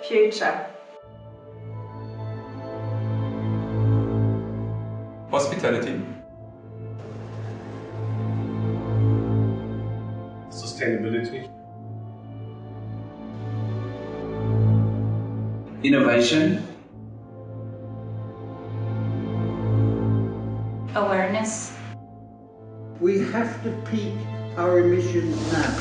Future. Hospitality. Sustainability. Innovation. Awareness. We have to peak our emissions now.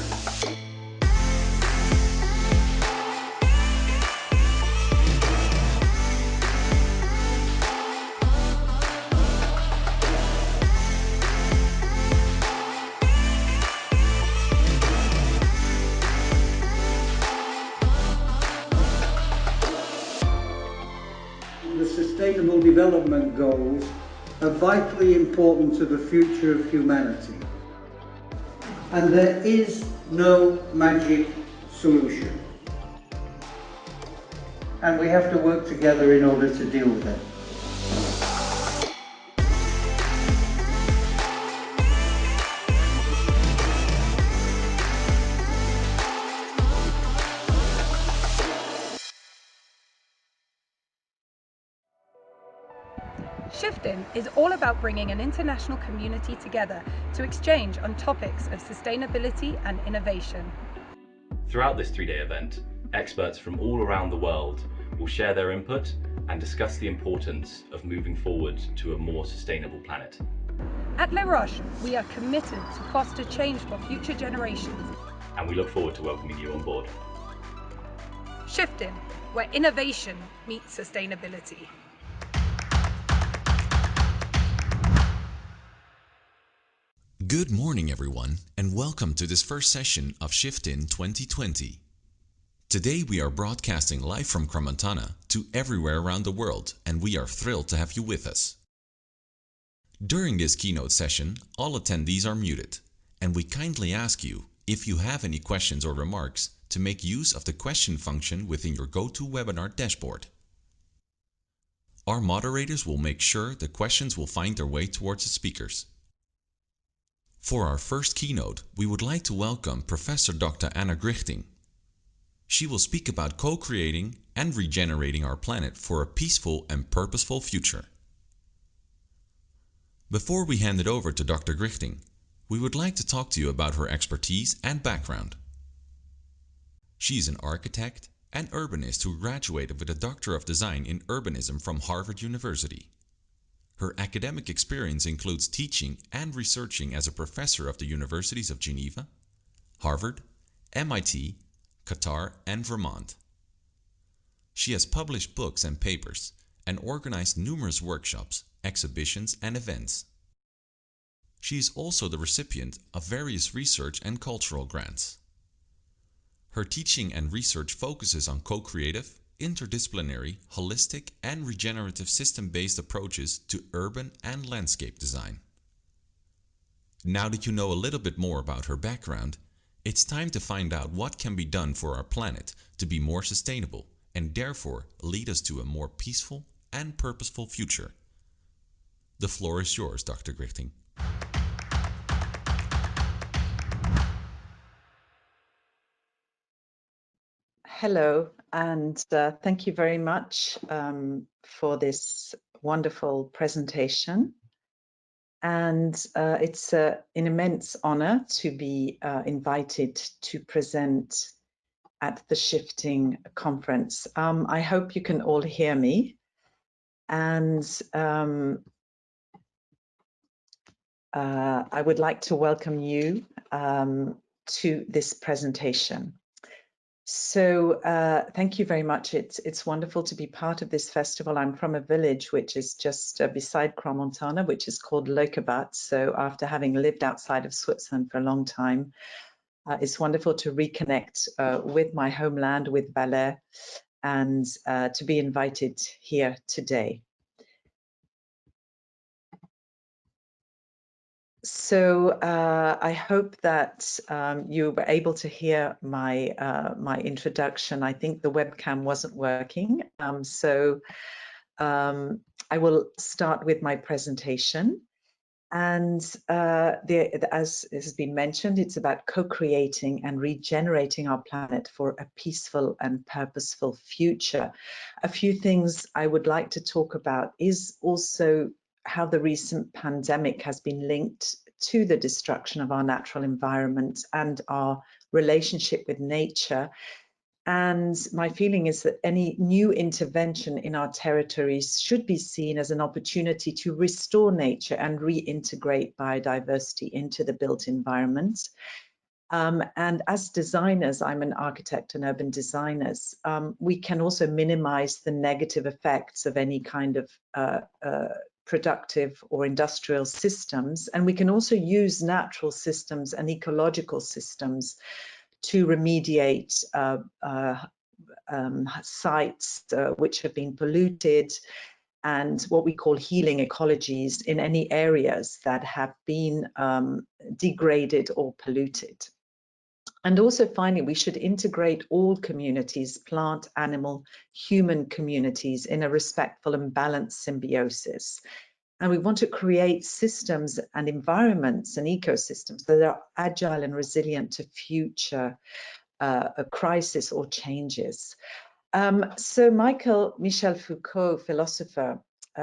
The Sustainable Development Goals are vitally important to the future of humanity. And there is no magic solution. And we have to work together in order to deal with it. Shifting is all about bringing an international community together to exchange on topics of sustainability and innovation. Throughout this 3-day event, experts from all around the world will share their input and discuss the importance of moving forward to a more sustainable planet. At Les Roches, we are committed to foster change for future generations. And we look forward to welcoming you on board. Shifting, where innovation meets sustainability. Good morning everyone, and welcome to this first session of Shifting 2020. Today we are broadcasting live from Crans-Montana to everywhere around the world, and we are thrilled to have you with us. During this keynote session, all attendees are muted, and we kindly ask you, if you have any questions or remarks, to make use of the question function within your GoToWebinar dashboard. Our moderators will make sure the questions will find their way towards the speakers. For our first keynote, we would like to welcome Professor Dr. Anna Grichting. She will speak about co-creating and regenerating our planet for a peaceful and purposeful future. Before we hand it over to Dr. Grichting, we would like to talk to you about her expertise and background. She is an architect and urbanist who graduated with a Doctor of Design in Urbanism from Harvard University. Her academic experience includes teaching and researching as a professor of the Universities of Geneva, Harvard, MIT, Qatar and Vermont. She has published books and papers and organized numerous workshops, exhibitions and events. She is also the recipient of various research and cultural grants. Her teaching and research focuses on co-creative, interdisciplinary, holistic and regenerative system-based approaches to urban and landscape design. Now that you know a little bit more about her background, it's time to find out what can be done for our planet to be more sustainable and therefore lead us to a more peaceful and purposeful future. The floor is yours, Dr. Grichting. Hello, and thank you very much for this wonderful presentation. And it's an immense honor to be invited to present at the Shifting conference. I hope you can all hear me. And I would like to welcome you to this presentation. So thank you very much. It's wonderful to be part of this festival. I'm from a village which is just beside Crans-Montana, which is called Leukerbad. So after having lived outside of Switzerland for a long time, it's wonderful to reconnect with my homeland, with Valais, and to be invited here today. So I hope that you were able to hear my my introduction. I think the webcam wasn't working, so I will start with my presentation. And as has been mentioned, it's about co-creating and regenerating our planet for a peaceful and purposeful future. A few things I would like to talk about is also how the recent pandemic has been linked to the destruction of our natural environment and our relationship with nature. And my feeling is that any new intervention in our territories should be seen as an opportunity to restore nature and reintegrate biodiversity into the built environment. And as designers, I'm an architect and urban designers, we can also minimize the negative effects of any kind of productive or industrial systems. And we can also use natural systems and ecological systems to remediate sites which have been polluted, and what we call healing ecologies in any areas that have been degraded or polluted. And also finally, we should integrate all communities, plant, animal, human communities, in a respectful and balanced symbiosis. And we want to create systems and environments and ecosystems that are agile and resilient to future a crisis or changes. So Michel Foucault, philosopher,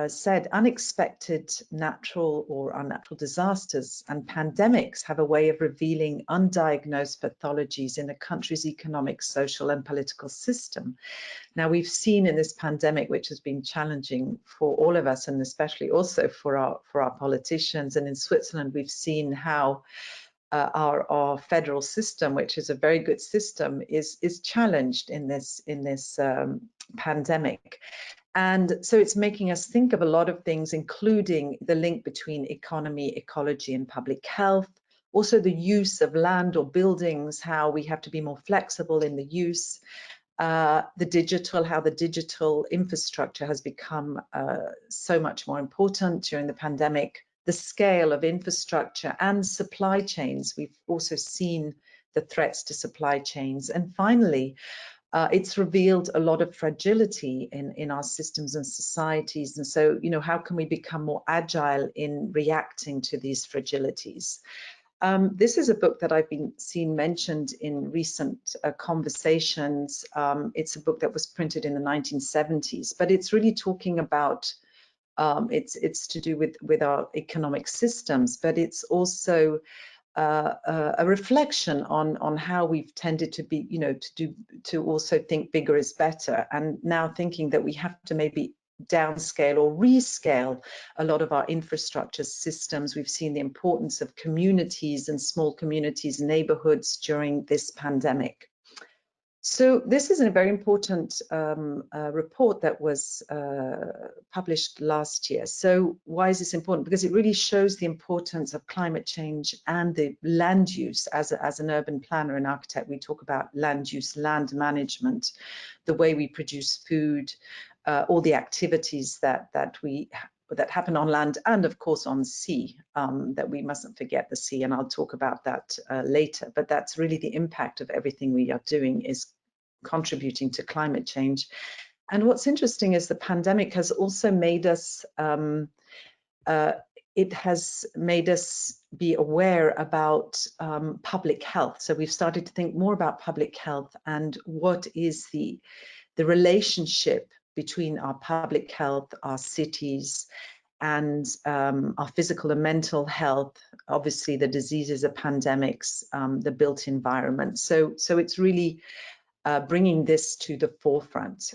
said unexpected natural or unnatural disasters and pandemics have a way of revealing undiagnosed pathologies in a country's economic, social and political system. Now, we've seen in this pandemic, which has been challenging for all of us, and especially also for our politicians, and in Switzerland, we've seen how our federal system, which is a very good system, is challenged in this pandemic. And so it's making us think of a lot of things, including the link between economy, ecology, and public health. Also the use of land or buildings, how we have to be more flexible in the use. How the digital infrastructure has become so much more important during the pandemic. The scale of infrastructure and supply chains. We've also seen the threats to supply chains. And finally, it's revealed a lot of fragility in our systems and societies. And so, how can we become more agile in reacting to these fragilities? This is a book that I've been seen mentioned in recent conversations. It's a book that was printed in the 1970s, but it's really talking about it's to do with our economic systems, but it's also a reflection on how we've tended to be, to also think bigger is better, and now thinking that we have to maybe downscale or rescale a lot of our infrastructure systems. We've seen the importance of communities and small communities, neighborhoods during this pandemic. So this is a very important report that was published last year. So why is this important? Because it really shows the importance of climate change and the land use. As an urban planner and architect, we talk about land use, land management, the way we produce food, all the activities that happen on land and of course on sea, that we mustn't forget the sea, and I'll talk about that later. But that's really the impact of everything we are doing is contributing to climate change. And what's interesting is the pandemic has also made us it has made us be aware about public health. So we've started to think more about public health and what is the relationship between our public health, our cities, and our physical and mental health, obviously the diseases of pandemics, the built environment. So it's really bringing this to the forefront.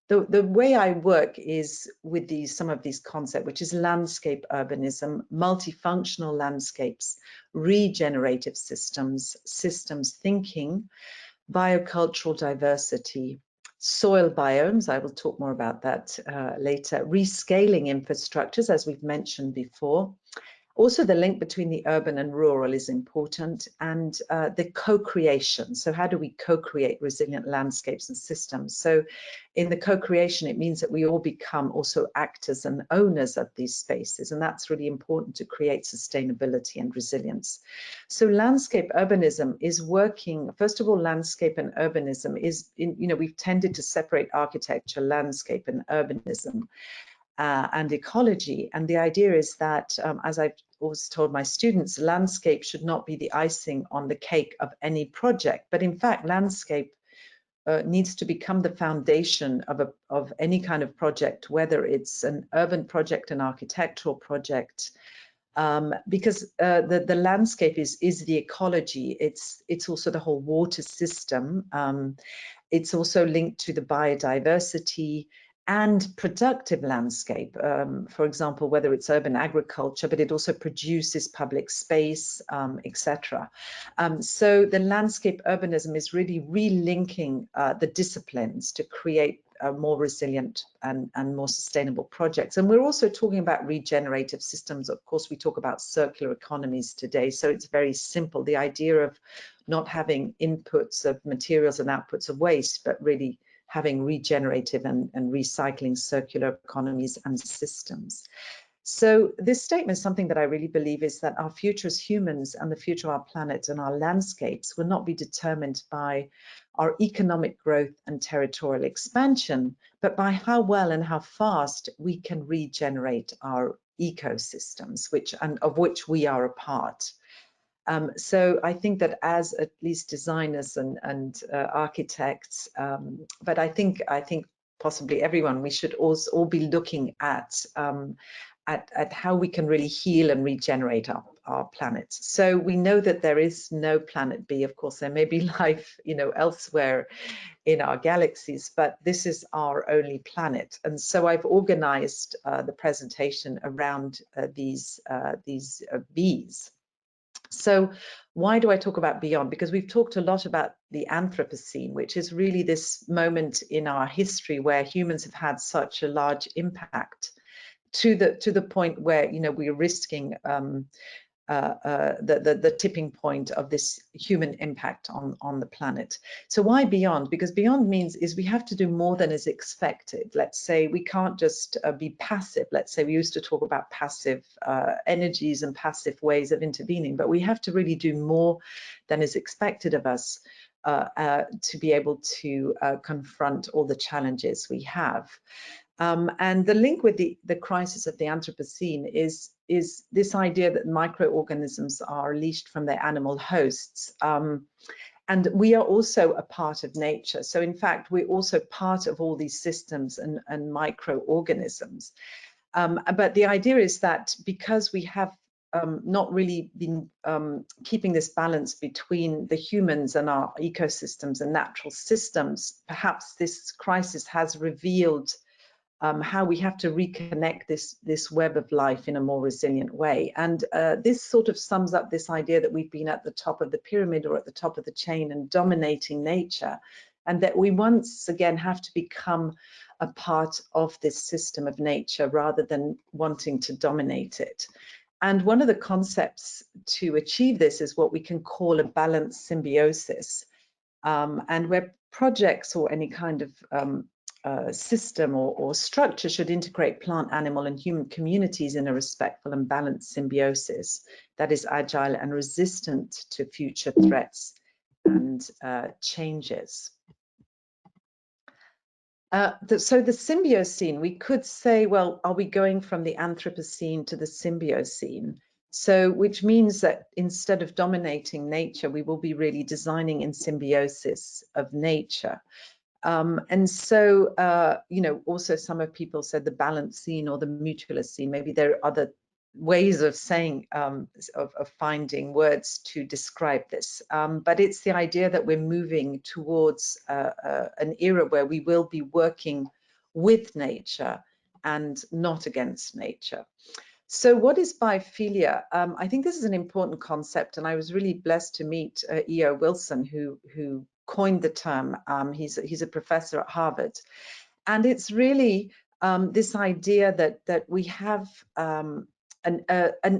The way I work is with some of these concepts, which is landscape urbanism, multifunctional landscapes, regenerative systems, systems thinking, biocultural diversity, soil biomes, I will talk more about that later, rescaling infrastructures, as we've mentioned before. Also, the link between the urban and rural is important, and the co-creation. So how do we co-create resilient landscapes and systems? So in the co-creation, it means that we all become also actors and owners of these spaces, and that's really important to create sustainability and resilience. So landscape urbanism is working, first of all, landscape and urbanism is, we've tended to separate architecture, landscape and urbanism. and ecology. And the idea is that, as I've always told my students, landscape should not be the icing on the cake of any project, but in fact, landscape needs to become the foundation of any kind of project, whether it's an urban project, an architectural project, because the landscape is the ecology. It's also the whole water system. It's also linked to the biodiversity and productive landscape. For example, whether it's urban agriculture, but it also produces public space, etc. So the landscape urbanism is really relinking the disciplines to create more resilient and more sustainable projects. And we're also talking about regenerative systems. Of course, we talk about circular economies today, so it's very simple. The idea of not having inputs of materials and outputs of waste, but really having regenerative and recycling circular economies and systems. So this statement is something that I really believe is that our future as humans and the future of our planet and our landscapes will not be determined by our economic growth and territorial expansion, but by how well and how fast we can regenerate our ecosystems, of which we are a part. So I think that as at least designers and architects, but I think possibly everyone, we should also all be looking at how we can really heal and regenerate our planet. So we know that there is no planet B. Of course, there may be life, elsewhere in our galaxies, but this is our only planet. And so I've organized the presentation around these Bs. So why do I talk about beyond? Because we've talked a lot about the Anthropocene, which is really this moment in our history where humans have had such a large impact to the point where we're risking the tipping point of this human impact on the planet. So why beyond? Because beyond means we have to do more than is expected. Let's say we can't just be passive. Let's say we used to talk about passive energies and passive ways of intervening, but we have to really do more than is expected of us to be able to confront all the challenges we have. And the link with the crisis of the Anthropocene is this idea that microorganisms are leashed from their animal hosts. And we are also a part of nature. So in fact, we're also part of all these systems and microorganisms. But the idea is that because we have not really been keeping this balance between the humans and our ecosystems and natural systems, perhaps this crisis has revealed how we have to reconnect this web of life in a more resilient way. And this sort of sums up this idea that we've been at the top of the pyramid or at the top of the chain and dominating nature, and that we once again have to become a part of this system of nature rather than wanting to dominate it. And one of the concepts to achieve this is what we can call a balanced symbiosis, and where projects or any kind of system or structure should integrate plant, animal, and human communities in a respectful and balanced symbiosis that is agile and resistant to future threats and changes. So the Symbiote Scene, we could say, well, are we going from the Anthropocene to the Symbiote Scene? So, which means that instead of dominating nature, we will be really designing in symbiosis of nature. And so, also some of people said the balance scene or the mutualist scene. Maybe there are other ways of saying, of finding words to describe this. But it's the idea that we're moving towards an era where we will be working with nature and not against nature. So what is biophilia? I think this is an important concept, and I was really blessed to meet E.O. Wilson, who coined the term. He's a professor at Harvard, and it's really this idea that we have an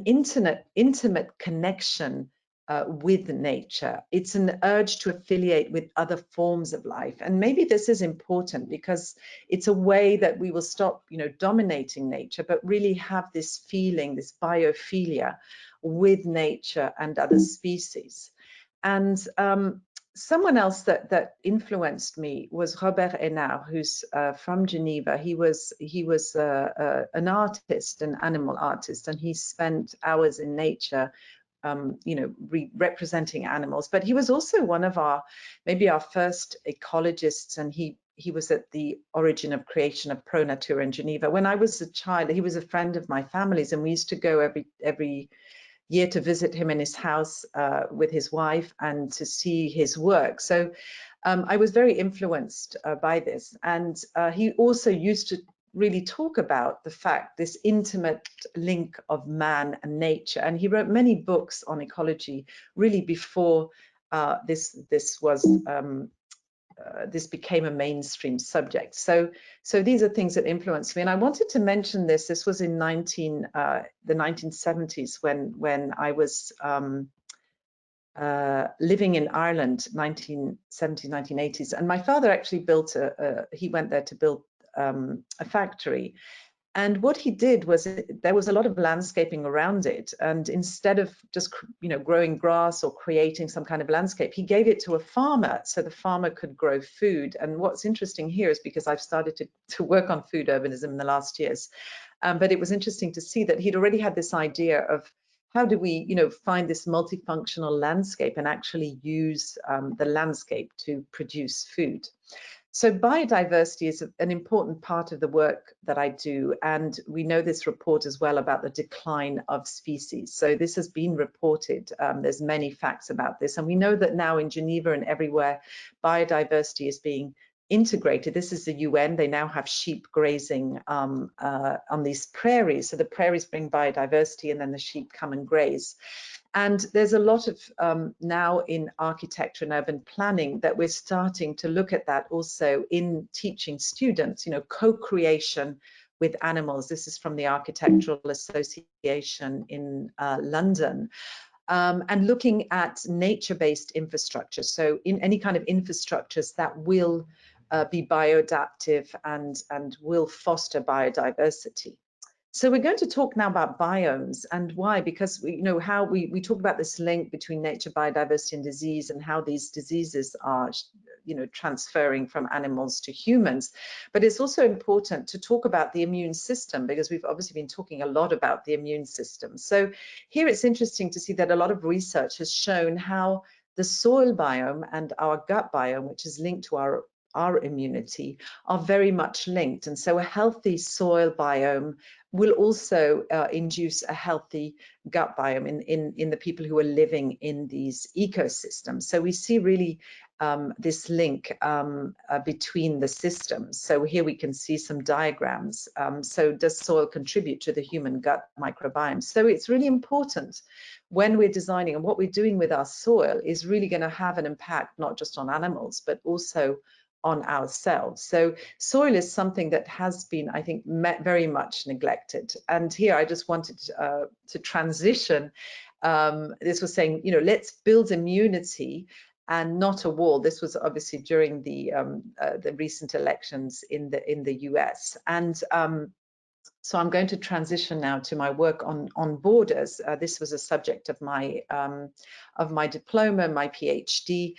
intimate connection with nature. It's an urge to affiliate with other forms of life, and maybe this is important because it's a way that we will stop, dominating nature, but really have this feeling, this biophilia with nature and other species. And someone else that influenced me was Robert Hénard, who's from Geneva. He was an artist, an animal artist, and he spent hours in nature, you know, representing animals. But he was also one of maybe our first ecologists, and he was at the origin of creation of Pro Natura in Geneva. When I was a child, he was a friend of my family's, and we used to go every year to visit him in his house with his wife and to see his work. So I was very influenced by this. And he also used to really talk about the fact, this intimate link of man and nature. And he wrote many books on ecology really before this became a mainstream subject. So these are things that influenced me. And I wanted to mention this. This was in the 1970s when I was living in Ireland, 1970s, 1980s. And my father actually built he went there to build a factory. And what he did was, there was a lot of landscaping around it. And instead of just, you know, growing grass or creating some kind of landscape, he gave it to a farmer so the farmer could grow food. And what's interesting here is, because I've started to work on food urbanism in the last years, but it was interesting to see that he'd already had this idea of how do we, you know, find this multifunctional landscape and actually use the landscape to produce food. So biodiversity is an important part of the work that I do, and we know this report as well about the decline of species. So this has been reported. There's many facts about this, and we know that now in Geneva and everywhere, biodiversity is being integrated. This is the UN. They now have sheep grazing on these prairies. So the prairies bring biodiversity, and then the sheep come and graze. And there's a lot of now in architecture and urban planning that we're starting to look at that also in teaching students, you know, co-creation with animals. This is from the Architectural Association in London. And looking at nature-based infrastructure. So in any kind of infrastructures that will be bioadaptive and will foster biodiversity. So we're going to talk now about biomes, and why, because we, you know, how we talk about this link between nature, biodiversity and disease, and how these diseases are, you know, transferring from animals to humans. But it's also important to talk about the immune system, because we've obviously been talking a lot about the immune system. So here it's interesting to see that a lot of research has shown how the soil biome and our gut biome, which is linked to our immunity, are very much linked. And so a healthy soil biome will also induce a healthy gut biome in the people who are living in these ecosystems. So we see really this link between the systems. So here we can see some diagrams. So does soil contribute to the human gut microbiome? So it's really important when we're designing, and what we're doing with our soil is really going to have an impact not just on animals, but also on ourselves. So soil is something that has been, I think, very much neglected. And here I just wanted to transition. This was saying, you know, let's build immunity and not a wall. This was obviously during the recent elections in the US. And so I'm going to transition now to my work on borders. This was a subject of my diploma, my PhD.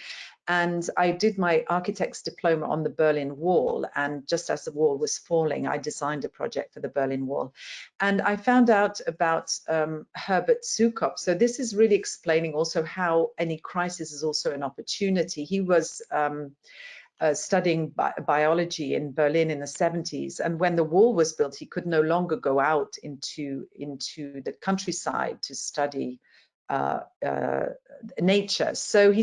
And I did my architect's diploma on the Berlin Wall. And just as the wall was falling, I designed a project for the Berlin Wall. And I found out about Herbert Zukov. So this is really explaining also how any crisis is also an opportunity. He was studying biology in Berlin in the 70s. And when the wall was built, he could no longer go out into the countryside to study nature. So he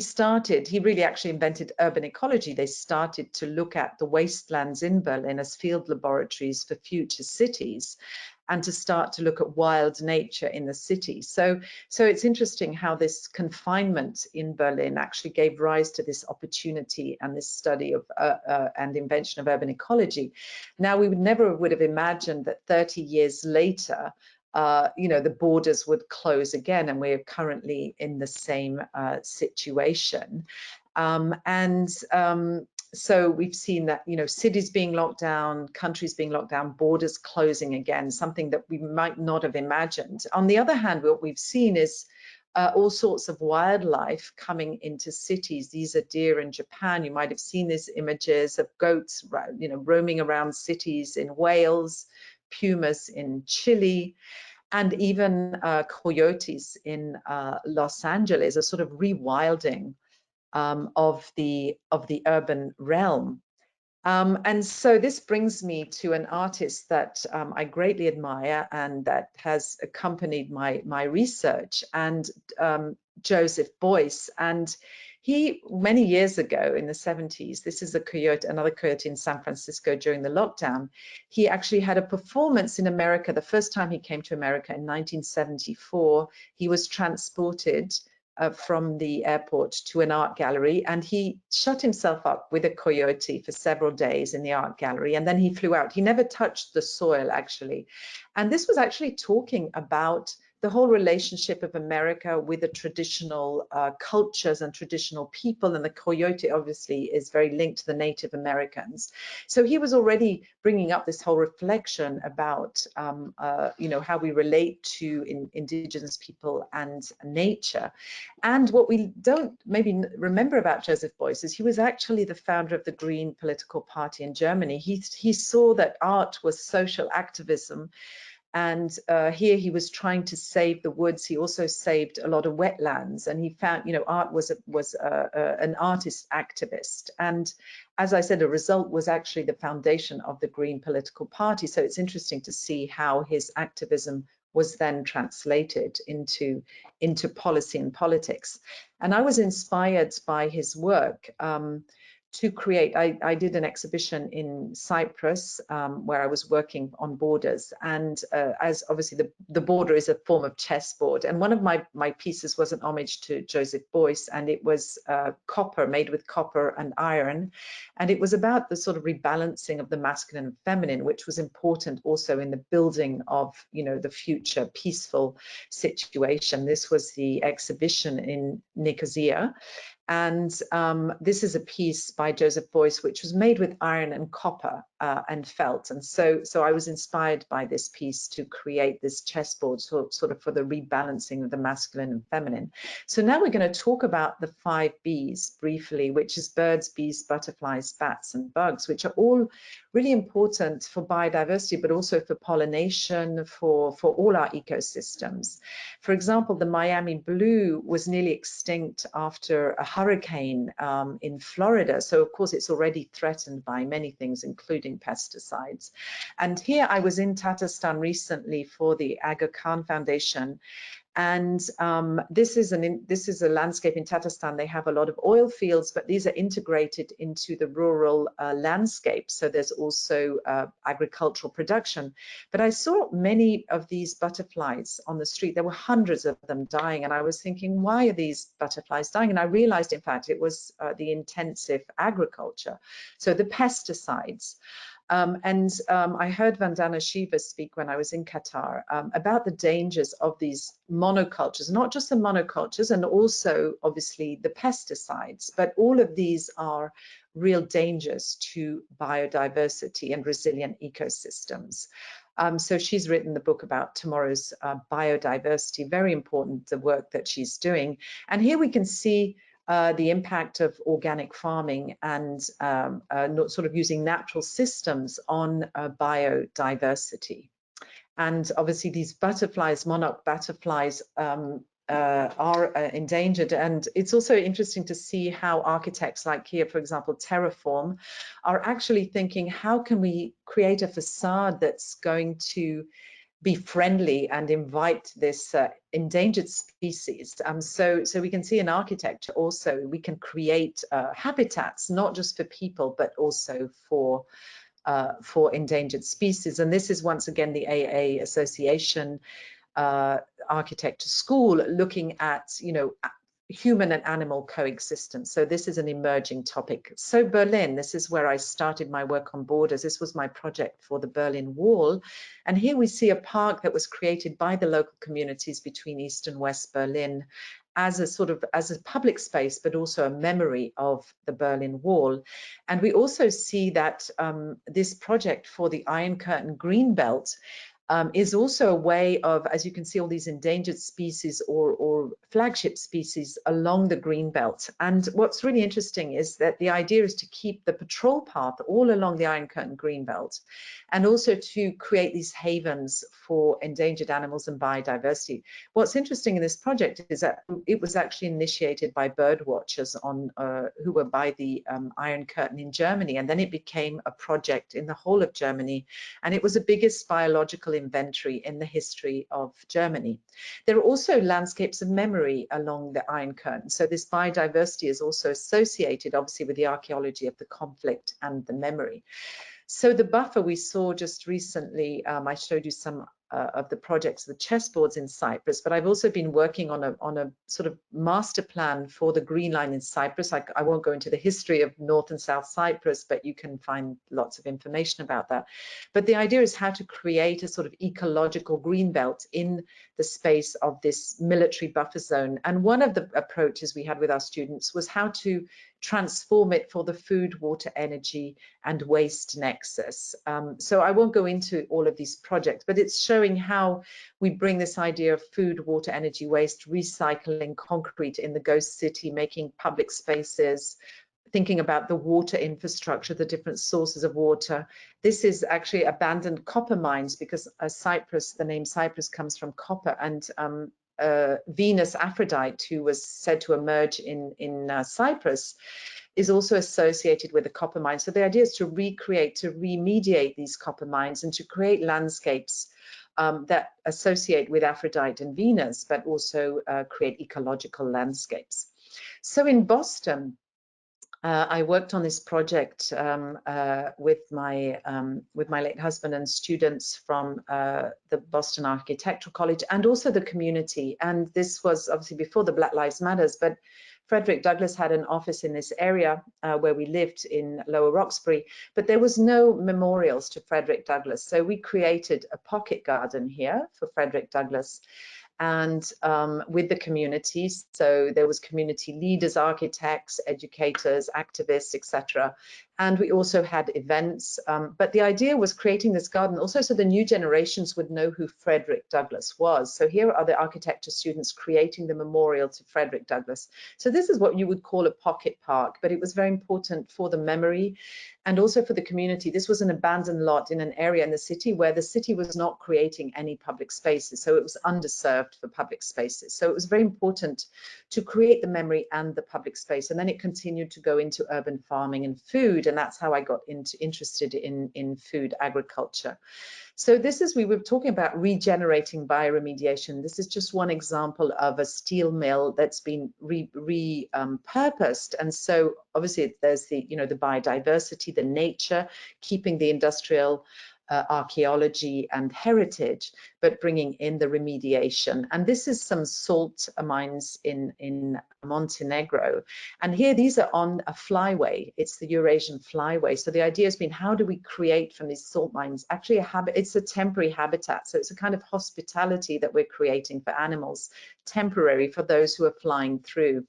really actually invented urban ecology. They started to look at the wastelands in Berlin as field laboratories for future cities, and to start to look at wild nature in the city. So it's interesting how this confinement in Berlin actually gave rise to this opportunity and this study of and invention of urban ecology. Now, we never would have imagined that 30 years later, you know, the borders would close again, and we're currently in the same situation. So we've seen that, you know, cities being locked down, countries being locked down, borders closing again, something that we might not have imagined. On the other hand, what we've seen is all sorts of wildlife coming into cities. These are deer in Japan. You might have seen these images of goats, roaming around cities in Wales, pumas in Chile, and even coyotes in Los Angeles, a sort of rewilding of the urban realm. And so this brings me to an artist that I greatly admire and that has accompanied my research, and Joseph Boyce. And he, many years ago in the 70s, this is another coyote in San Francisco during the lockdown. He actually had a performance in America. The first time he came to America in 1974, he was transported from the airport to an art gallery, and he shut himself up with a coyote for several days in the art gallery, and then he flew out. He never touched the soil, actually. And this was actually talking about the whole relationship of America with the traditional cultures and traditional people, and the coyote obviously is very linked to the Native Americans. So he was already bringing up this whole reflection about how we relate to indigenous people and nature. And what we don't maybe remember about Joseph Boyce is he was actually the founder of the Green political party in Germany. He saw that art was social activism. And here he was trying to save the woods. He also saved a lot of wetlands, and he found, art was an artist activist. And as I said, a result was actually the foundation of the Green political party. So it's interesting to see how his activism was then translated into policy and politics. And I was inspired by his work to create. I did an exhibition in Cyprus where I was working on borders, and as obviously the border is a form of chessboard, and one of my pieces was an homage to Joseph Boyce, and it was copper, made with copper and iron, and it was about the sort of rebalancing of the masculine and feminine, which was important also in the building of the future peaceful situation. This was the exhibition in Nicosia. And this is a piece by Joseph Boyce, which was made with iron and copper and felt. And so I was inspired by this piece to create this chessboard sort of for the rebalancing of the masculine and feminine. So now we're going to talk about the 5 Bs briefly, which is birds, bees, butterflies, bats, and bugs, which are all really important for biodiversity, but also for pollination, for all our ecosystems. For example, the Miami blue was nearly extinct after a hurricane in Florida. So of course it's already threatened by many things, including pesticides. And here I was in Tatarstan recently for the Aga Khan Foundation. And this is a landscape in Tatarstan. They have a lot of oil fields, but these are integrated into the rural landscape. So there's also agricultural production. But I saw many of these butterflies on the street. There were hundreds of them dying. And I was thinking, why are these butterflies dying? And I realized, in fact, it was the intensive agriculture. So the pesticides. I heard Vandana Shiva speak when I was in Qatar about the dangers of these monocultures, not just the monocultures, and also obviously the pesticides, but all of these are real dangers to biodiversity and resilient ecosystems. So she's written the book about tomorrow's biodiversity, very important, the work that she's doing. And here we can see the impact of organic farming and sort of using natural systems on biodiversity. And obviously these butterflies, monarch butterflies, are endangered. And it's also interesting to see how architects like here, for example, Terraform, are actually thinking, how can we create a facade that's going to be friendly and invite this endangered species. So we can see in architecture also, we can create habitats, not just for people, but also for endangered species. And this is once again the AA Association Architecture School looking at, human and animal coexistence. So this is an emerging topic. So Berlin, this is where I started my work on borders. This was my project for the Berlin Wall. And here we see a park that was created by the local communities between East and West Berlin as a public space, but also a memory of the Berlin Wall. And we also see that this project for the Iron Curtain Greenbelt is also a way of, as you can see, all these endangered species or flagship species along the green belt. And what's really interesting is that the idea is to keep the patrol path all along the Iron Curtain green belt, and also to create these havens for endangered animals and biodiversity. What's interesting in this project is that it was actually initiated by bird watchers who were by the Iron Curtain in Germany, and then it became a project in the whole of Germany, and it was the biggest biological inventory in the history of Germany. There are also landscapes of memory along the Iron Curtain, so this biodiversity is also associated obviously with the archaeology of the conflict and the memory. So the buffer we saw just recently, I showed you some of the projects, the chessboards in Cyprus, but I've also been working on a sort of master plan for the Green Line in Cyprus. I won't go into the history of North and South Cyprus, but you can find lots of information about that. But the idea is how to create a sort of ecological green belt in the space of this military buffer zone. And one of the approaches we had with our students was how to transform it for the food, water, energy, and waste nexus. So I won't go into all of these projects, but it's showing how we bring this idea of food, water, energy, waste, recycling concrete in the ghost city, making public spaces, thinking about the water infrastructure, the different sources of water. This is actually abandoned copper mines, because Cyprus, the name Cyprus comes from copper, and Venus Aphrodite, who was said to emerge in Cyprus, is also associated with the copper mine. So the idea is to recreate, to remediate these copper mines and to create landscapes that associate with Aphrodite and Venus, but also create ecological landscapes. So in Boston, I worked on this project with my late husband and students from the Boston Architectural College and also the community. And this was obviously before the Black Lives Matters, but Frederick Douglass had an office in this area where we lived in Lower Roxbury, but there was no memorials to Frederick Douglass. So we created a pocket garden here for Frederick Douglass, and with the community. So there was community leaders, architects, educators, activists, etc. And we also had events, but the idea was creating this garden also so the new generations would know who Frederick Douglass was. So here are the architecture students creating the memorial to Frederick Douglass. So this is what you would call a pocket park, but it was very important for the memory and also for the community. This was an abandoned lot in an area in the city where the city was not creating any public spaces, so it was underserved for public spaces. So it was very important to create the memory and the public space, and then it continued to go into urban farming and food, and that's how I got interested in food agriculture. So this is, we were talking about regenerating bioremediation. This is just one example of a steel mill that's been repurposed. And so obviously there's the, you know, the biodiversity, the nature, keeping the industrial archaeology and heritage, but bringing in the remediation. And this is some salt mines in Montenegro. And here, these are on a flyway. It's the Eurasian flyway. So the idea has been, how do we create from these salt mines actually a habit? It's a temporary habitat. So it's a kind of hospitality that we're creating for animals, temporary for those who are flying through.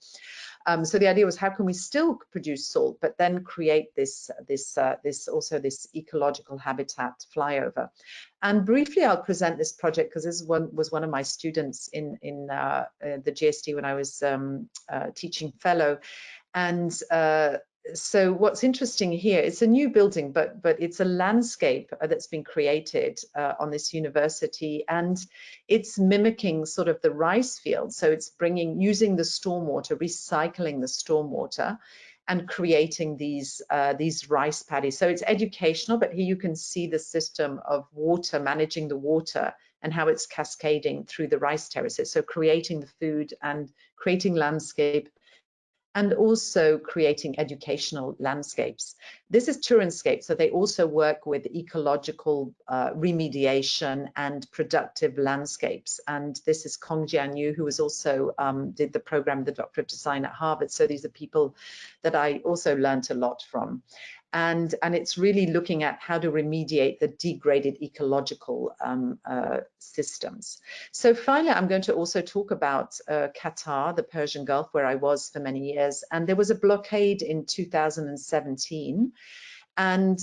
So the idea was, how can we still produce salt, but then create this ecological habitat flyover? And briefly, I'll present this project because this was one of my students in the GSD when I was teaching fellow. And so what's interesting here, it's a new building, but it's a landscape that's been created on this university, and it's mimicking sort of the rice field. So it's using the stormwater, recycling the stormwater, and creating these rice paddies. So it's educational, but here you can see the system of water, managing the water and how it's cascading through the rice terraces. So creating the food and creating landscape, and also creating educational landscapes. This is Turanscape, so they also work with ecological remediation and productive landscapes. And this is Kong Jianyu, who was also did the program, the Doctor of Design at Harvard. So these are people that I also learned a lot from. And it's really looking at how to remediate the degraded ecological systems. So finally, I'm going to also talk about Qatar, the Persian Gulf, where I was for many years. And there was a blockade in 2017. And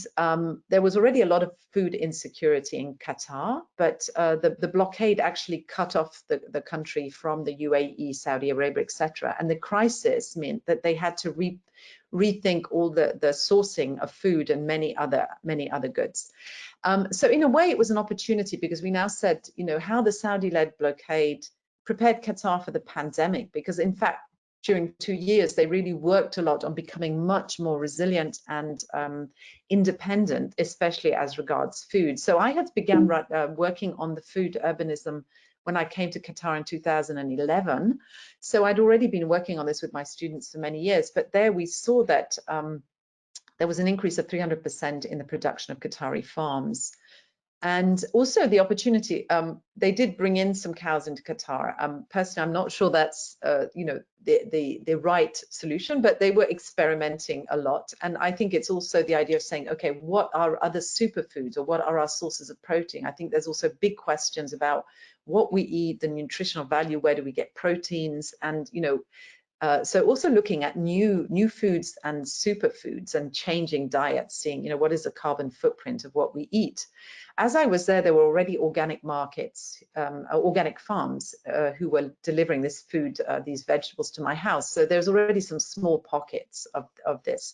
there was already a lot of food insecurity in Qatar, but the blockade actually cut off the country from the UAE, Saudi Arabia, etc. And the crisis meant that they had to rethink all the sourcing of food and many other goods. So in a way, it was an opportunity, because we now said, you know, how the Saudi-led blockade prepared Qatar for the pandemic, because in fact, during 2 years, they really worked a lot on becoming much more resilient and independent, especially as regards food. So I had began working on the food urbanism when I came to Qatar in 2011. So I'd already been working on this with my students for many years, but there we saw that there was an increase of 300% in the production of Qatari farms. And also the opportunity, they did bring in some cows into Qatar. Personally, I'm not sure that's you know, the right solution, but they were experimenting a lot. And I think it's also the idea of saying, okay, what are other superfoods, or what are our sources of protein? I think there's also big questions about what we eat, the nutritional value, where do we get proteins, and you know. So also looking at new foods and superfoods and changing diets, seeing, you know, what is the carbon footprint of what we eat. As I was there were already organic markets, organic farms who were delivering this food, these vegetables to my house. So there's already some small pockets of this.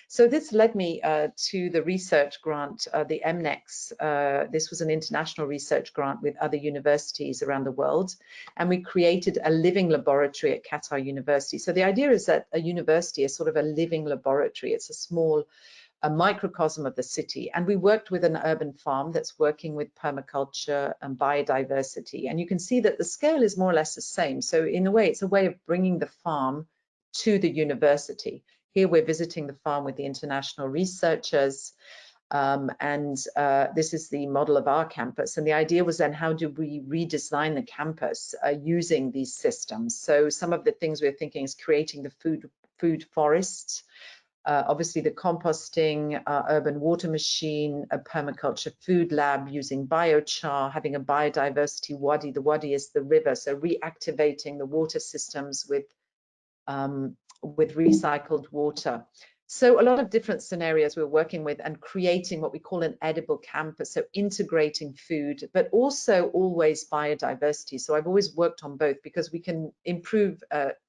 So this led me to the research grant, the MNEX. This was an international research grant with other universities around the world. And we created a living laboratory at Qatar University. So the idea is that a university is sort of a living laboratory. It's a microcosm of the city. And we worked with an urban farm that's working with permaculture and biodiversity. And you can see that the scale is more or less the same. So in a way, it's a way of bringing the farm to the university. Here we're visiting the farm with the international researchers, and this is the model of our campus. And the idea was then, how do we redesign the campus using these systems? So some of the things we're thinking is creating the food forests, obviously the composting, urban water machine, a permaculture food lab using biochar, having a biodiversity wadi. The wadi is the river, so reactivating the water systems with recycled water. So a lot of different scenarios we're working with, and creating what we call an edible campus, so integrating food, but also always biodiversity. So I've always worked on both, because we can improve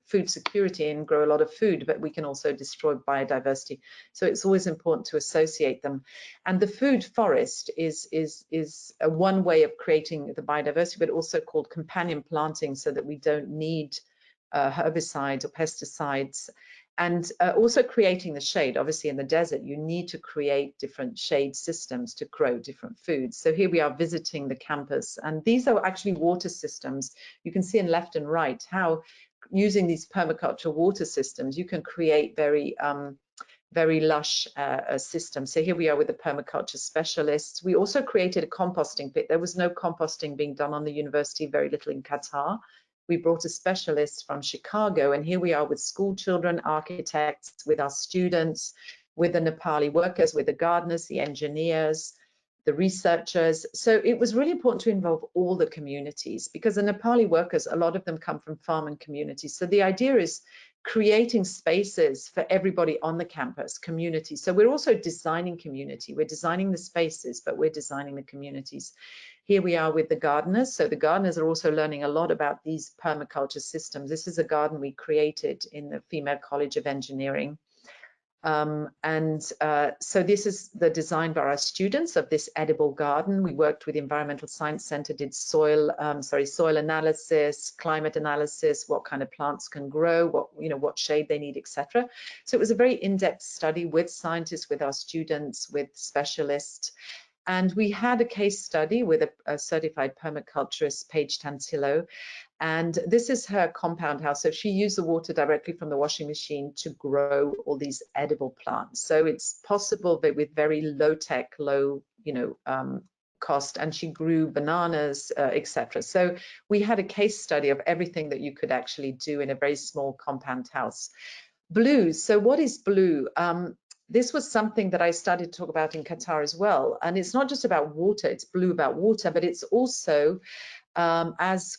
food security and grow a lot of food, but we can also destroy biodiversity. So it's always important to associate them. And the food forest is one way of creating the biodiversity, but also called companion planting, so that we don't need herbicides or pesticides. And also creating the shade. Obviously in the desert, you need to create different shade systems to grow different foods. So here we are visiting the campus, and these are actually water systems. You can see in left and right how, using these permaculture water systems, you can create very lush systems. So here we are with the permaculture specialists. We also created a composting pit. There was no composting being done on the university, very little in Qatar. We brought a specialist from Chicago, and here we are with school children, architects, with our students, with the Nepali workers, with the gardeners, the engineers, the researchers. So it was really important to involve all the communities, because the Nepali workers, a lot of them come from farming communities. So the idea is creating spaces for everybody on the campus, community. So we're also designing community. We're designing the spaces, but we're designing the communities. Here we are with the gardeners. So the gardeners are also learning a lot about these permaculture systems. This is a garden we created in the Female College of Engineering. So this is the design by our students of this edible garden. We worked with Environmental Science Center, did soil analysis, climate analysis, what kind of plants can grow, what shade they need, etc. So it was a very in-depth study with scientists, with our students, with specialists. And we had a case study with a certified permaculturist, Paige Tantillo. And this is her compound house. So she used the water directly from the washing machine to grow all these edible plants. So it's possible, but with very low tech, low, cost. And she grew bananas, etc. So we had a case study of everything that you could actually do in a very small compound house. Blues. So what is blue? This was something that I started to talk about in Qatar as well. And it's not just about water, it's blue about water, but it's also as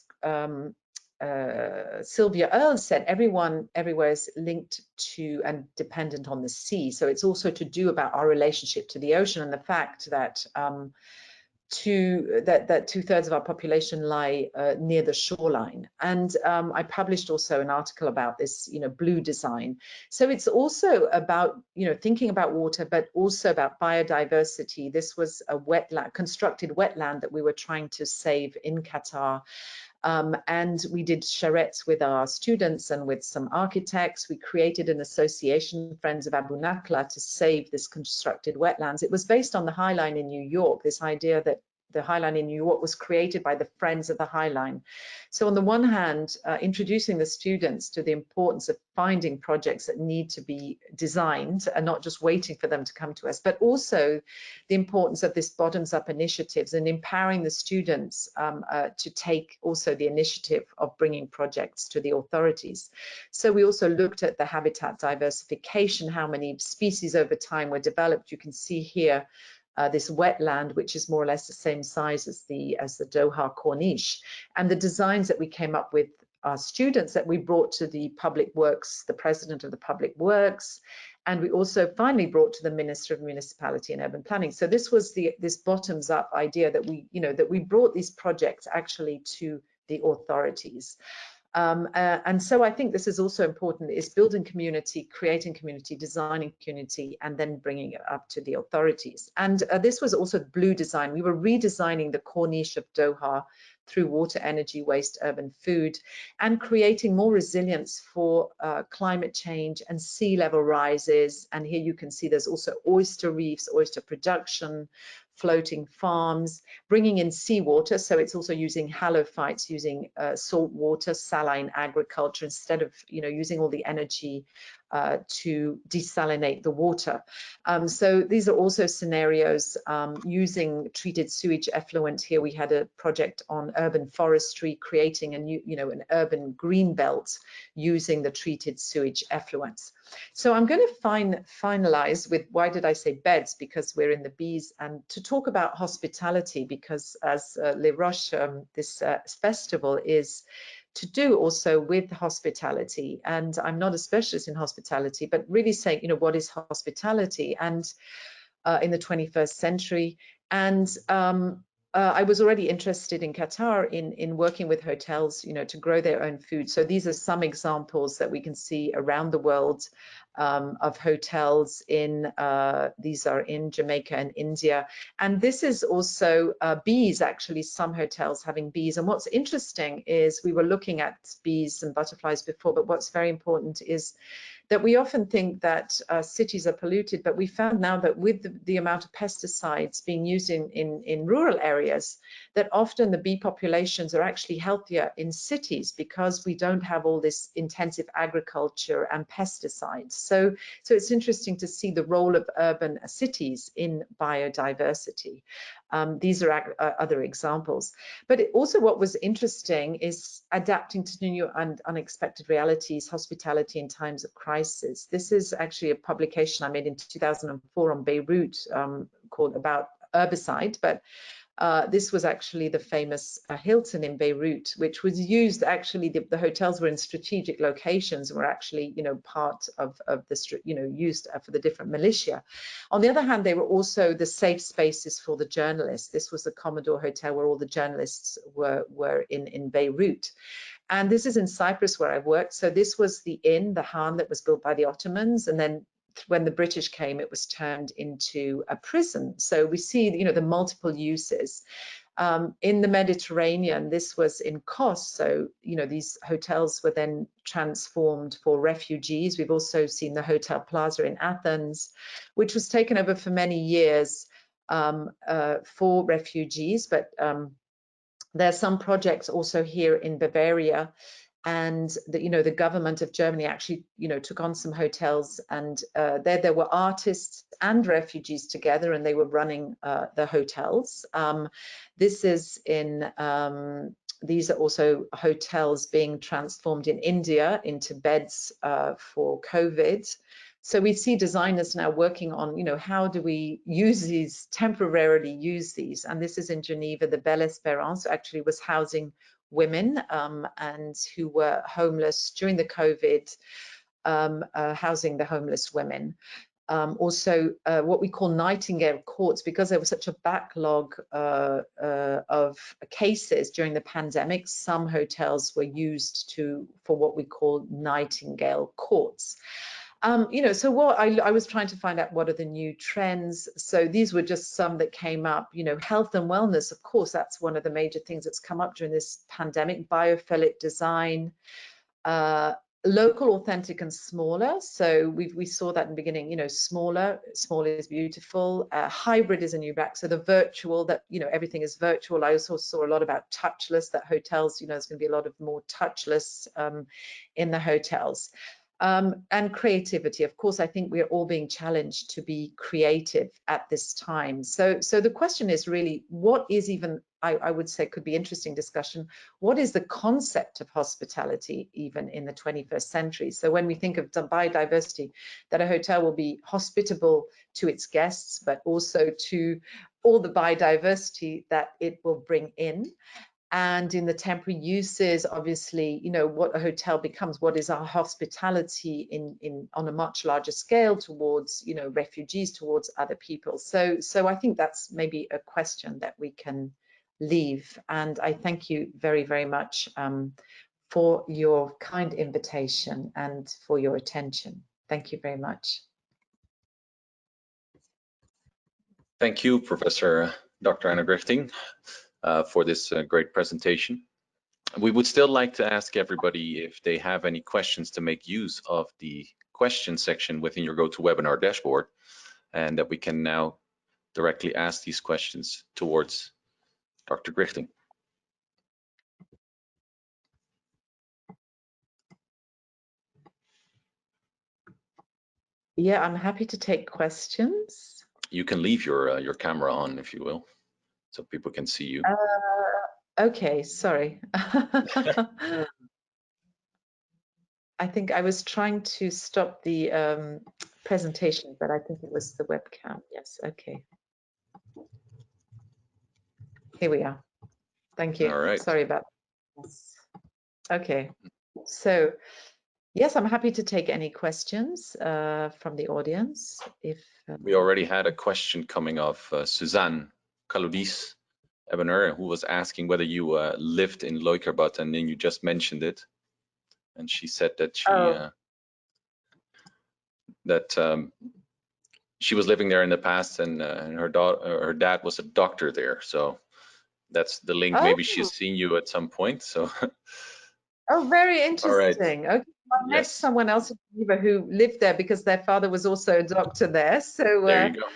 Sylvia Earle said, everyone everywhere is linked to and dependent on the sea. So it's also to do about our relationship to the ocean, and the fact that that 2/3 of our population lie near the shoreline. And I published also an article about this, blue design. So it's also about, thinking about water, but also about biodiversity. This was a wetland, constructed wetland that we were trying to save in Qatar. And we did charrettes with our students and with some architects. We created an association, Friends of Abu Nakla, to save this constructed wetlands. It was based on the High Line in New York, this idea that the High Line in New York was created by the Friends of the High Line. So on the one hand, introducing the students to the importance of finding projects that need to be designed and not just waiting for them to come to us, but also the importance of this bottoms-up initiatives and empowering the students to take also the initiative of bringing projects to the authorities. So we also looked at the habitat diversification, how many species over time were developed. You can see here this wetland, which is more or less the same size as the Doha Corniche, and the designs that we came up with our students that we brought to the Public Works, the president of the Public Works, and we also finally brought to the Minister of Municipality and Urban Planning. So this was this bottoms-up idea that we brought these projects actually to the authorities. And so I think this is also important, is building community, creating community, designing community, and then bringing it up to the authorities. And this was also blue design. We were redesigning the Corniche of Doha through water, energy, waste, urban food, and creating more resilience for climate change and sea level rises. And here you can see there's also oyster reefs, oyster production, floating farms, bringing in seawater. So it's also using halophytes, using salt water, saline agriculture, instead of using all the energy to desalinate the water. So these are also scenarios using treated sewage effluent. Here we had a project on urban forestry, creating a new, an urban green belt using the treated sewage effluents. So I'm going to finalize with, why did I say beds? Because we're in the bees, and to talk about hospitality, because as Les Roches, this festival is to do also with hospitality. And I'm not a specialist in hospitality, but really saying, what is hospitality and in the 21st century. And I was already interested in Qatar in working with hotels, to grow their own food. So these are some examples that we can see around the world of hotels these are in Jamaica and India. And this is also bees, actually, some hotels having bees. And what's interesting is we were looking at bees and butterflies before, but what's very important is that we often think that cities are polluted, but we found now that with the amount of pesticides being used in rural areas, that often the bee populations are actually healthier in cities because we don't have all this intensive agriculture and pesticides. So it's interesting to see the role of urban cities in biodiversity. These are other examples. But also what was interesting is adapting to new and unexpected realities, hospitality in times of crisis. This is actually a publication I made in 2004 on Beirut called About Herbicide, but this was actually the famous Hilton in Beirut, which was used, actually, the hotels were in strategic locations and were actually, part of the, used for the different militia. On the other hand, they were also the safe spaces for the journalists. This was the Commodore Hotel where all the journalists were in Beirut. And this is in Cyprus where I've worked. So this was the inn, the Han, that was built by the Ottomans. And then when the British came, it was turned into a prison. So we see, the multiple uses. In the Mediterranean, this was in Kos. So, these hotels were then transformed for refugees. We've also seen the Hotel Plaza in Athens, which was taken over for many years for refugees. But there are some projects also here in Bavaria. And the government of Germany actually, took on some hotels, and there were artists and refugees together, and they were running the hotels. This is these are also hotels being transformed in India into beds for COVID. So we see designers now working on, how do we temporarily use these? And this is in Geneva, the Belle Espérance actually was housing women and who were homeless during the COVID, housing the homeless women. Also, what we call Nightingale courts, because there was such a backlog of cases during the pandemic. Some hotels were used for what we call Nightingale courts. So what I was trying to find out, what are the new trends? So these were just some that came up. Health and wellness, of course, that's one of the major things that's come up during this pandemic. Biophilic design. Local, authentic, and smaller. So we saw that in the beginning. Smaller is beautiful. Hybrid is a new back. So the virtual, that everything is virtual. I also saw a lot about touchless. That hotels, there's going to be a lot of more touchless in the hotels. And creativity. Of course, I think we're all being challenged to be creative at this time. So the question is really, what is even, I would say could be interesting discussion, what is the concept of hospitality even in the 21st century? So when we think of biodiversity, that a hotel will be hospitable to its guests, but also to all the biodiversity that it will bring in. And in the temporary uses, obviously, what a hotel becomes, what is our hospitality on a much larger scale towards, refugees, towards other people. So I think that's maybe a question that we can leave. And I thank you very, very much for your kind invitation and for your attention. Thank you very much. Thank you, Professor Dr. Anna Grichting, for this great presentation. We would still like to ask everybody if they have any questions to make use of the question section within your GoToWebinar dashboard, and that we can now directly ask these questions towards Dr. Grichting. Yeah, I'm happy to take questions. You can leave your camera on, if you will, so people can see you. Okay, sorry. I think I was trying to stop the presentation, but I think it was the webcam. Yes, okay. Here we are. Thank you. All right. Sorry about this. Okay, so yes, I'm happy to take any questions from the audience. We already had a question coming off Suzanne Kaludis Ebener, who was asking whether you lived in Leukerbad, and then you just mentioned it, and she said that she was living there in the past, and her dad was a doctor there. So that's the link. Oh. Maybe she's seen you at some point. So. Oh, very interesting. Right. Okay, I met someone else in Geneva who lived there because their father was also a doctor there. So there you go.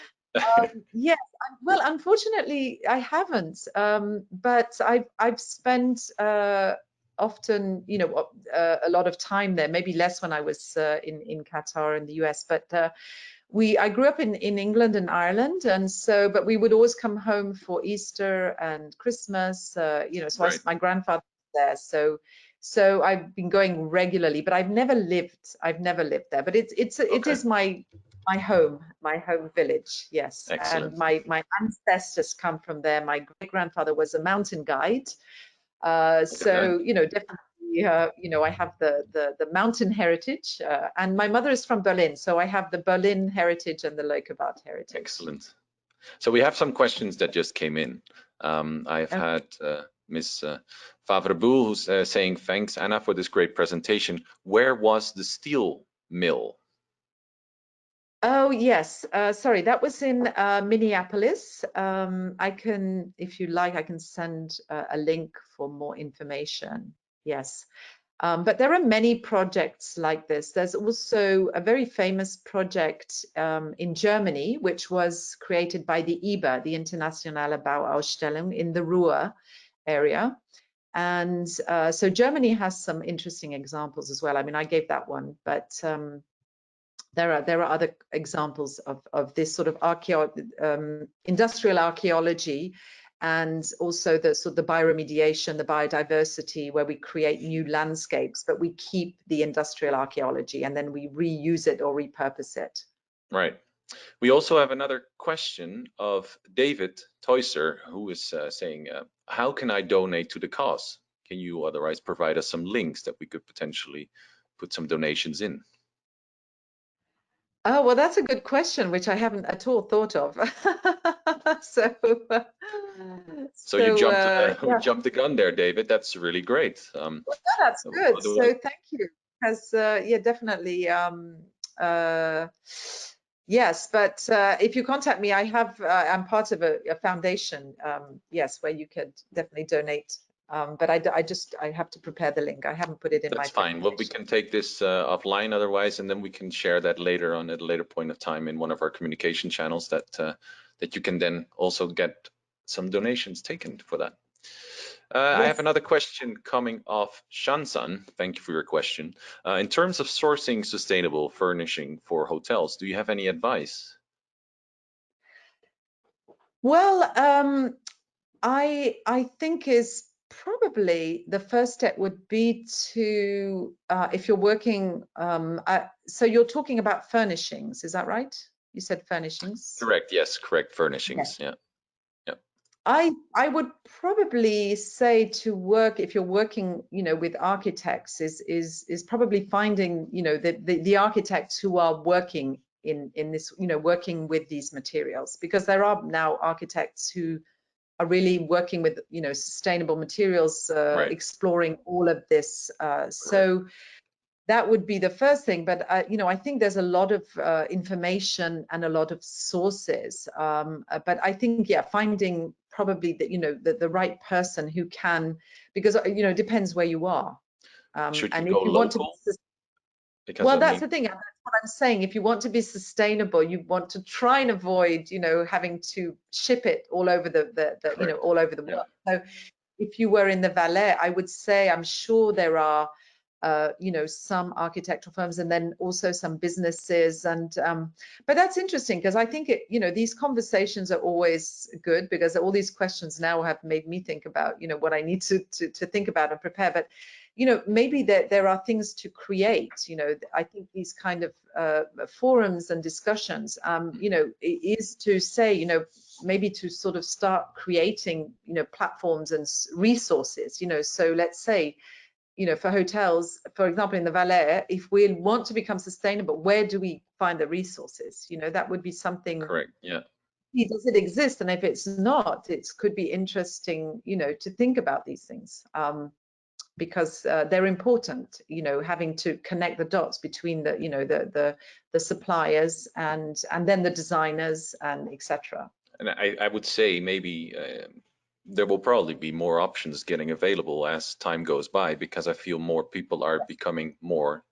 yes, well, unfortunately, I haven't. But I've spent often, a lot of time there. Maybe less when I was in Qatar and the US. But I grew up in England and Ireland, and so, but we would always come home for Easter and Christmas. So right. My grandfather was there, so I've been going regularly, but I've never lived there. But it is my home village. Yes. Excellent. And my ancestors come from there. My great grandfather was a mountain guide. So definitely, I have the mountain heritage, and my mother is from Berlin, so I have the Berlin heritage and the Leukerbad heritage. Excellent. So we have some questions that just came in. I've had Ms. Favre-Boel who's saying, thanks, Anna, for this great presentation. Where was the steel mill? Oh, yes. Sorry, that was in Minneapolis. I can, if you like, I can send a link for more information. Yes. But there are many projects like this. There's also a very famous project in Germany, which was created by the IBA, the Internationale Bauausstellung, in the Ruhr area. And so Germany has some interesting examples as well. I mean, I gave that one, but there are other examples of this sort of industrial archaeology, and also the sort of the bioremediation, the biodiversity, where we create new landscapes, but we keep the industrial archaeology and then we reuse it or repurpose it. Right. We also have another question of David Teusser, who is saying, how can I donate to the cause? can you otherwise provide us some links that we could potentially put some donations in? Oh, well, that's a good question, which I haven't at all thought of. So You jumped yeah. jumped the gun there, David. That's really great. That's good. How do So I- thank you. Because yeah, definitely. Yes, but if you contact me, I'm part of a foundation. Yes, where you could definitely donate. But I have to prepare the link. I haven't put it in my That's fine. Well, we presentation. can take this offline otherwise, and then we can share that later on at a later point of time in one of our communication channels that that you can then also get some donations taken for that. I have Yes. another question coming off Shansan. Thank you for your question. In terms of sourcing sustainable furnishing for hotels, do you have any advice? Well, I think is probably the first step would be to if you're working. So you're talking about furnishings, is that right? You said furnishings. Correct. Yes. Correct. Furnishings. Yeah. Yeah. I would probably say to work, if you're working, with architects, is probably finding, the architects who are working in this, working with these materials, because there are now architects who are really working with, sustainable materials, Right. exploring all of this. So that would be the first thing. But I think there's a lot of information and a lot of sources. But I think, yeah, finding probably the right person who can, because it depends where you are. Should you And go if you want to, local? Because well, I that's mean, the thing. That's what I'm saying. If you want to be sustainable, you want to try and avoid, having to ship it all over the all over the world. So if you were in the Valais, I would say I'm sure there are some architectural firms, and then also some businesses. And but that's interesting, because I think these conversations are always good, because all these questions now have made me think about what I need to think about and prepare. But maybe there are things to create. I think these kind of forums and discussions, is to say, maybe to sort of start creating platforms and resources. So let's say, for hotels, for example, in the Valais, if we want to become sustainable, where do we find the resources? That would be something. correct. Yeah. Does it exist? And if it's not, it could be interesting, to think about these things, because they're important. Having to connect the dots between the suppliers and then the designers and etc. And I would say maybe there will probably be more options getting available as time goes by, because I feel more people are becoming more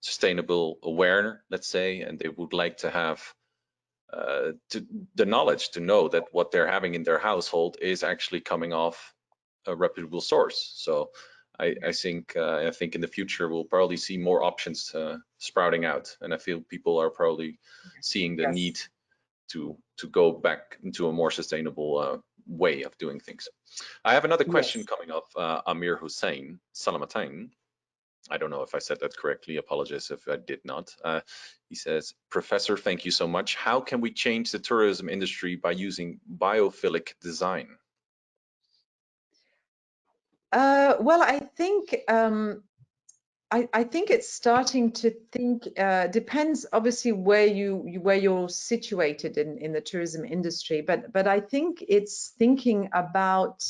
sustainable aware, let's say, and they would like to have the knowledge to know that what they're having in their household is actually coming off a reputable source. So I think in the future we'll probably see more options sprouting out, and I feel people are probably seeing the Yes. need to go back into a more sustainable way of doing things. I have another question coming off Amir Hussein Salamatain. I don't know if I said that correctly. Apologize if I did not. He says, Professor, thank you so much. How can we change the tourism industry by using biophilic design? Well, I think I think it's starting to think. Depends obviously where you're situated in the tourism industry, but I think it's thinking about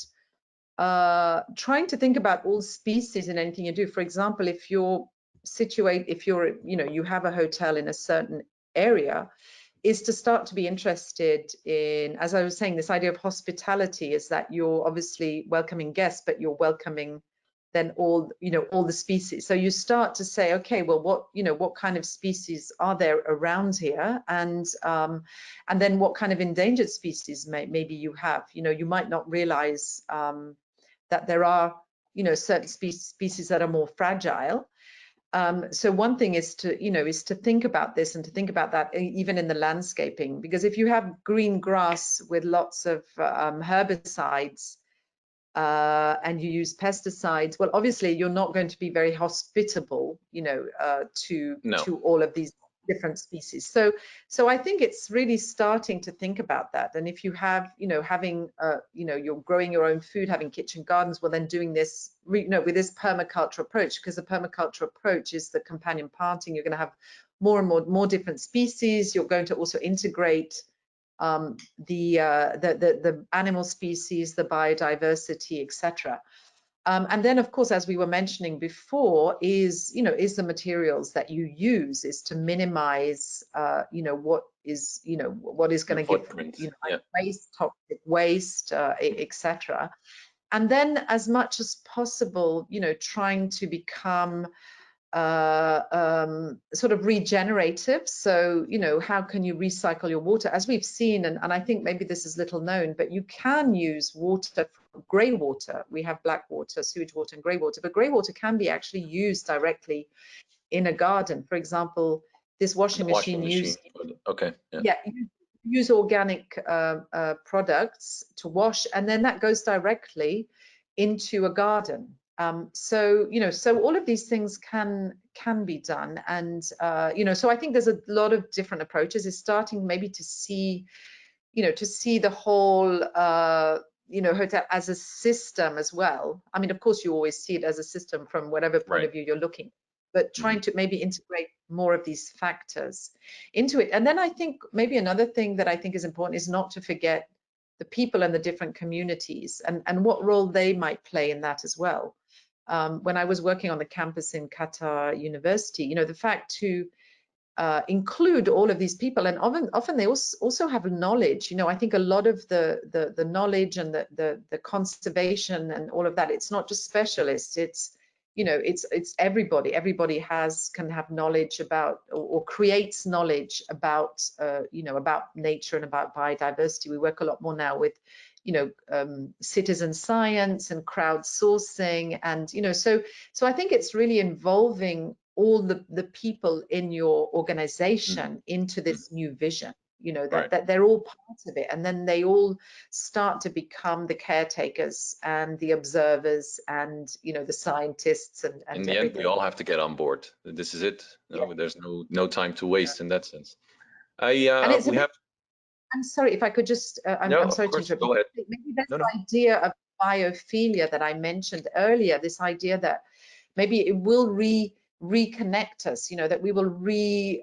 trying to think about all species in anything you do. For example, if you have a hotel in a certain area, is to start to be interested in, as I was saying, this idea of hospitality is that you're obviously welcoming guests, but you're welcoming then all the species. So you start to say, okay, well, what kind of species are there around here, and then what kind of endangered species maybe you have. You might not realize that there are certain species that are more fragile. So one thing is to think about this, and to think about that even in the landscaping, because if you have green grass with lots of herbicides and you use pesticides, well, obviously you're not going to be very hospitable, to all of these different species. So I think it's really starting to think about that. And if you have, having, you're growing your own food, having kitchen gardens, well, then doing this, with this permaculture approach, because the permaculture approach is the companion planting. You're going to have more and more different species. You're going to also integrate the animal species, the biodiversity, etc. And then, of course, as we were mentioning before, is the materials that you use is to minimize, what is going to give, waste, toxic waste, etc. And then, as much as possible, trying to become sort of regenerative. So, how can you recycle your water? As we've seen, and I think maybe this is little known, but you can use water, grey water. We have black water, sewage water, and grey water, but grey water can be actually used directly in a garden. For example, this washing machine use organic products to wash, and then that goes directly into a garden. So all of these things can be done, and so I think there's a lot of different approaches. It's starting maybe to see the whole hotel as a system as well. I mean, of course, you always see it as a system from whatever point of view you're looking, but trying to maybe integrate more of these factors into it. And then I think maybe another thing that I think is important is not to forget the people and the different communities and what role they might play in that as well. When I was working on the campus in Qatar University, the fact to include all of these people, and often they also have knowledge. I think a lot of the knowledge and the conservation and all of that, it's not just specialists. It's everybody. Everybody can have knowledge about or creates knowledge about about nature and about biodiversity. We work a lot more now with citizen science and crowdsourcing, and so I think it's really involving all the people in your organization into this new vision, that they're all part of it, and then they all start to become the caretakers and the observers and the scientists and in the end we all have to get on board. This is it. There's no time to waste in that sense. I'm sorry if I could just, I'm sorry to interrupt. Go ahead. Maybe this idea of biophilia that I mentioned earlier, this idea that maybe it will reconnect us, that we will reignite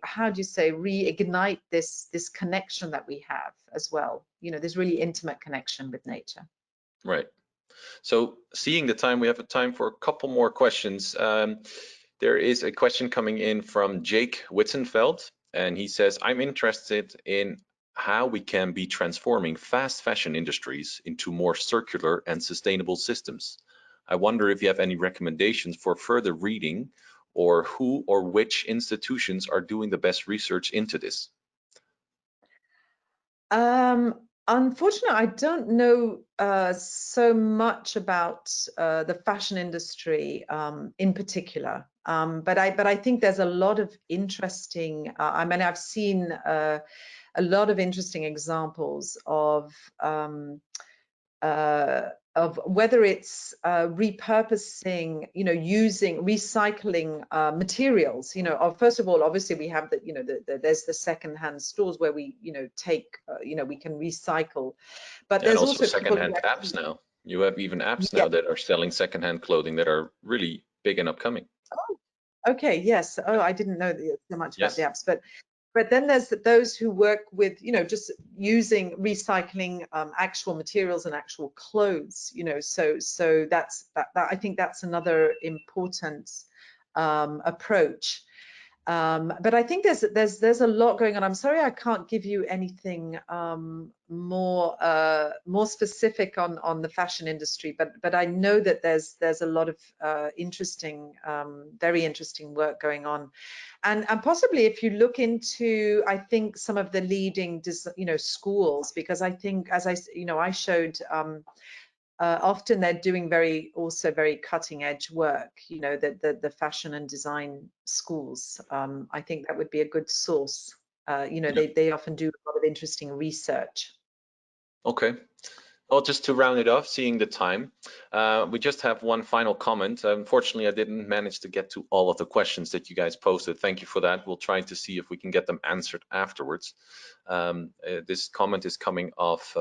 this connection that we have as well, this really intimate connection with nature. Right. So seeing the time, we have time for a couple more questions. There is a question coming in from Jake Witzenfeld, and he says, I'm interested in how we can be transforming fast fashion industries into more circular and sustainable systems. I wonder if you have any recommendations for further reading, or who or which institutions are doing the best research into this. Unfortunately, I don't know so much about the fashion industry in particular, but I think there's a lot of interesting. I mean, I've seen a lot of interesting examples of whether it's repurposing, using recycling materials. First of all, obviously we have there's the second-hand stores where we take we can recycle, but there's also second-hand apps now. You have even apps now that are selling second-hand clothing that are really big and upcoming. Oh, okay, yes. Oh, I didn't know so much about the apps, but then there's those who work with, just using recycling actual materials and actual clothes, so that's I think that's another important approach. But I think there's a lot going on. I'm sorry I can't give you anything more specific on the fashion industry, but I know that there's a lot of interesting, very interesting work going on, and possibly if you look into, I think, some of the leading schools, because I think, as I showed. Often they're doing very cutting edge work, the fashion and design schools. I think that would be a good source. They often do a lot of interesting research. Okay. Well, just to round it off, seeing the time, we just have one final comment. Unfortunately, I didn't manage to get to all of the questions that you guys posted. Thank you for that. We'll try to see if we can get them answered afterwards. This comment is coming off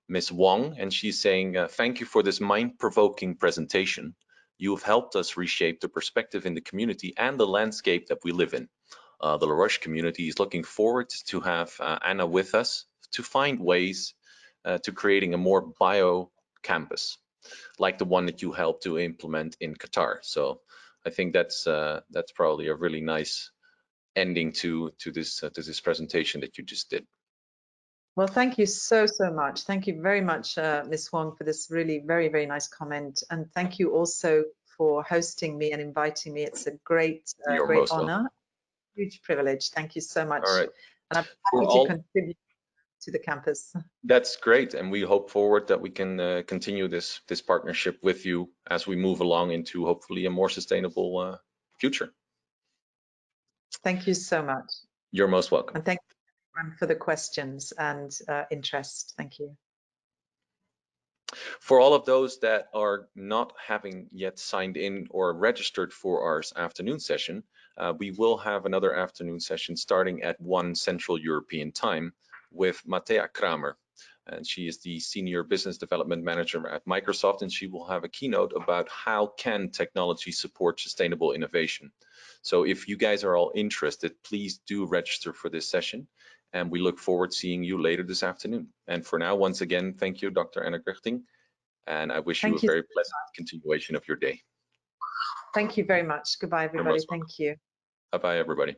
Ms. Wong, and she's saying, thank you for this mind-provoking presentation. You have helped us reshape the perspective in the community and the landscape that we live in. The La Roche community is looking forward to have Anna with us to find ways to creating a more bio campus, like the one that you helped to implement in Qatar. So I think that's probably a really nice ending to this presentation that you just did. Well, thank you so much. Thank you very much, Ms. Wong, for this really very nice comment, and thank you also for hosting me and inviting me. It's a great honor, huge privilege. Thank you so much. All right. And I'm happy to contribute to the campus. That's great, and we hope forward that we can continue this partnership with you as we move along into hopefully a more sustainable future. Thank you so much. You're most welcome. And thank you everyone for the questions and interest. Thank you. For all of those that are not having yet signed in or registered for our afternoon session, we will have another afternoon session starting at 1 Central European time with Mattea Kramer. And she is the Senior Business Development Manager at Microsoft, and she will have a keynote about how can technology support sustainable innovation. So if you guys are all interested, please do register for this session, and we look forward to seeing you later this afternoon. And for now, once again, thank you, Dr. Anna Grichting, and I wish you a very pleasant continuation of your day. Thank you very much. Goodbye, everybody. Thank you. Bye-bye, everybody.